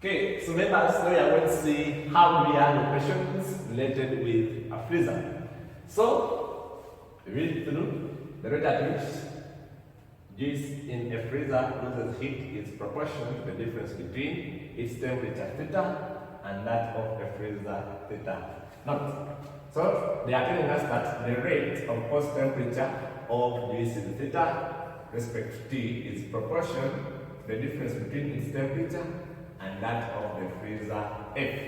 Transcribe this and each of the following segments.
Okay, so members, now we are going to see how we handle questions related with a freezer. So, read through the rate at which juice in a freezer loses heat is proportional to the difference between its temperature theta and that of a freezer theta. Note. So, they are telling us that the rate of post temperature of juice in theta respect to T is proportional to the difference between its temperature and that of the freezer F.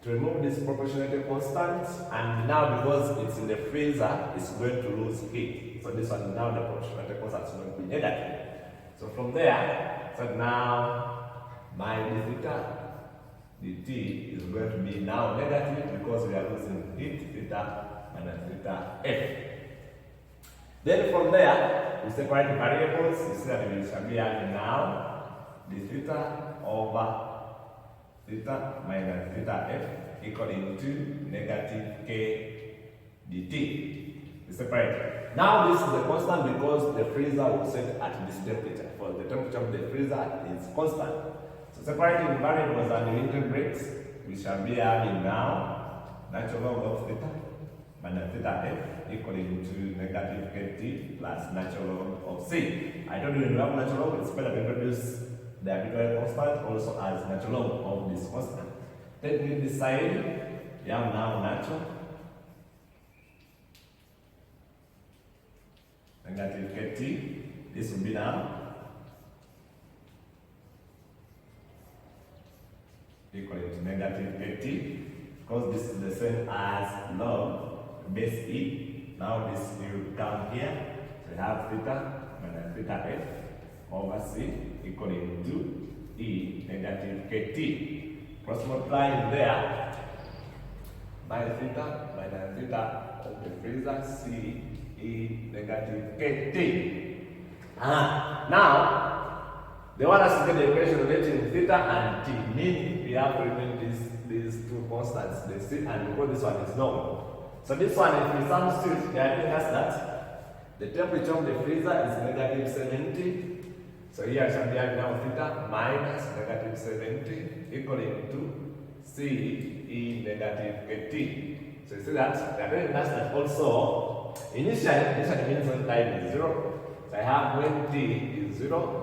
To remove this proportionality constant, and now because it's in the freezer, it's going to lose heat. So this one now the proportionality constant is going to be negative. So from there, so now my d theta dt is going to be now negative because we are losing heat theta minus theta F. Then from there, we separate the variables. You see that we shall be having now d theta over theta minus theta f equaling to negative k dt. We separate. Now this is a constant because the freezer was set at this temperature. For the temperature of the freezer is constant. So separating variables and the integrates, we shall be having now natural log of theta minus theta f equaling to negative kt plus natural log of c. I told you when you have natural log, it's better to introduce the arbitrary constant also as natural log of this constant. Taking this side, you have now natural negative kt. This will be now equal to negative kt because this is the same as log base e. Now this will come here. So we have theta minus theta f over c equaling to e negative kt. Cross multiplying there by theta minus theta of the freezer c e negative kt. Now they want us to get the equation relating theta and t, meaning we have to remain these two constants, the c, and because this one is known. So this one, if we substitute, they are telling us that the temperature of the freezer is negative 70. So here I shall be having now theta minus negative 70 equaling to c e negative kt. So you see that they are telling us that also initially means when time is 0. So I have when t is 0.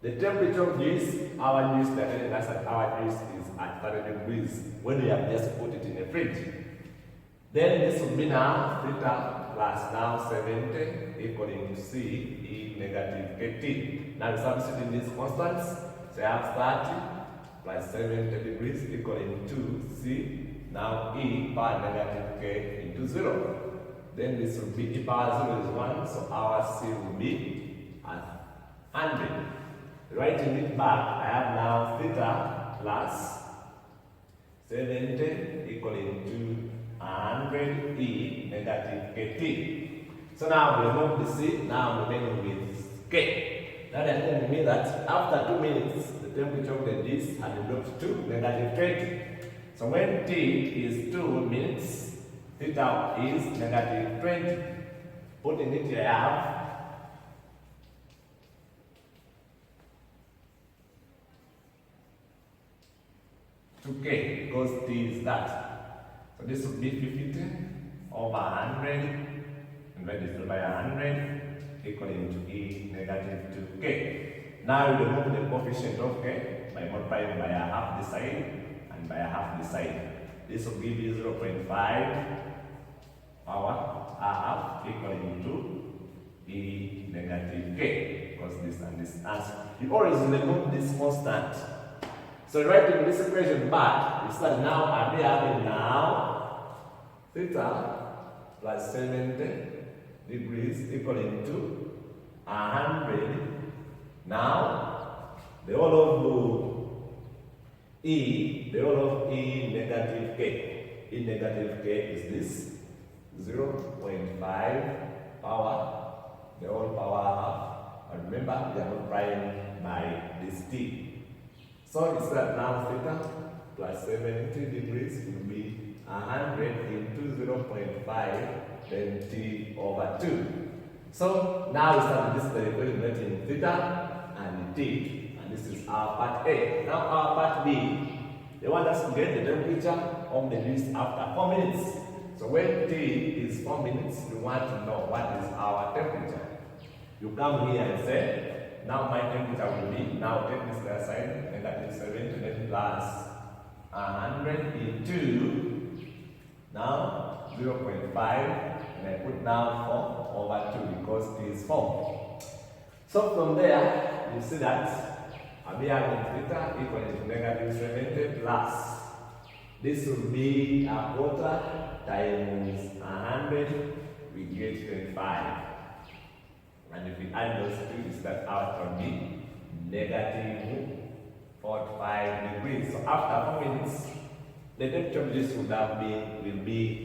The temperature of juice, our juice, they are telling us that our juice is at 30 degrees when we have just put it in the fridge. Then this will be now theta plus now 70 equaling to c e negative kt. Now we substitute these constants. So I have 30 plus 70 degrees equaling to c now e power negative k into 0. Then this will be e power 0 is 1, so our c will be at 100. Writing it back, I have now theta plus 70 equaling to 100 e negative kt. So now we remove the c, now I'm remaining with k. Now they're telling me that after 2 minutes, the temperature of the dish has dropped to negative 20. So when t is 2 minutes, theta is negative 20. Putting it here, I have k because t is that. So this would be 50 over 100 divided by 100 equaling to e negative 2k. Now we remove the coefficient of k by multiplying by a half this side and by a half this side. This will give you 0.5 power half equaling to e negative k because this and this as you always remove this constant. So writing this equation back, we start now and we having now theta plus 70 degrees equaling to 100. Now the whole of e negative k. E negative k is this 0.5 power, the whole power half. And remember, we are multiplying by this t. So it's that now theta plus 70 degrees will be 100 into 0.5 then t over 2. So now we start this the equation between theta and t, And this is our part A. Now our part B. They want us to get the temperature of the yeast after 4 minutes. So when T is 4 minutes, we want to know what is our temperature. You come here and say, now my temperature will be, now take this aside, negative 70 plus 100 into, now 0.5, and I put now 4 over 2 because T is 4. So from there, you see that I'm having theta equal to negative 70 plus. This will be a quarter times 100, we get 25. And if we add those two, you see that out will be negative 45 degrees. So after 4 minutes, the temperature of this would have been, will be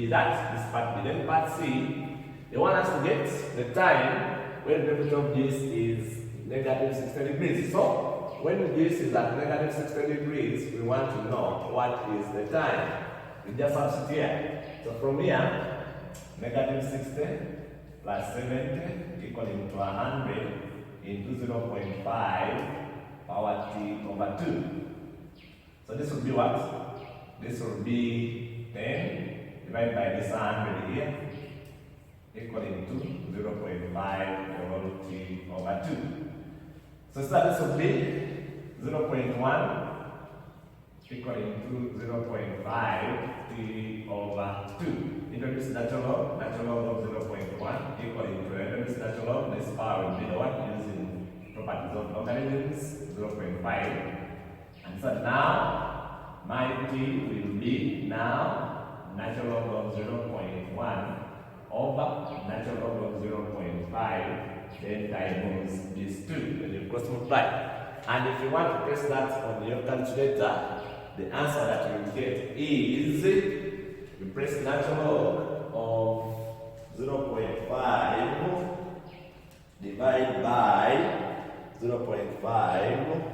that. This part B. Then part C, they want us to get the time when the temperature of this is negative 60 degrees. So when this is at negative 60 degrees, we want to know what is the time. We just substitute here. So from here, negative 60 plus 70 equaling to 100 into 0.5 power T over 2. So this will be what? This will be 10 divided by this 100 here, equaling to 0.5 whole T over 2. So this will be 0.1 equaling to 0.5 T over 2. Introduce natural log of 0.1 equaling to introduce natural log. This power will be the one using properties of logarithms, 0.5. And so now my T will be now natural log of 0.1 over natural log of 0.5, then times these two, when you cross multiply. And if you want to press that on your calculator, the answer that you will get is, you press natural log of 0.5 divided by 0.5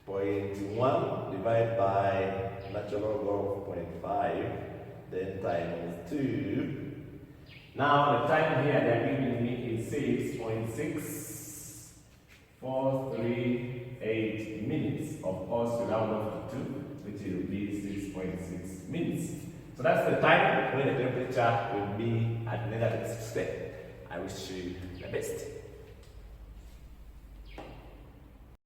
0.1 divided by natural log of 0.5, then times 2. Now the time here they are giving me is 6.6438 minutes. Of course, we round off to 2, which will be 6.6 minutes. So that's the time when the temperature will be at negative 60. I wish you the best.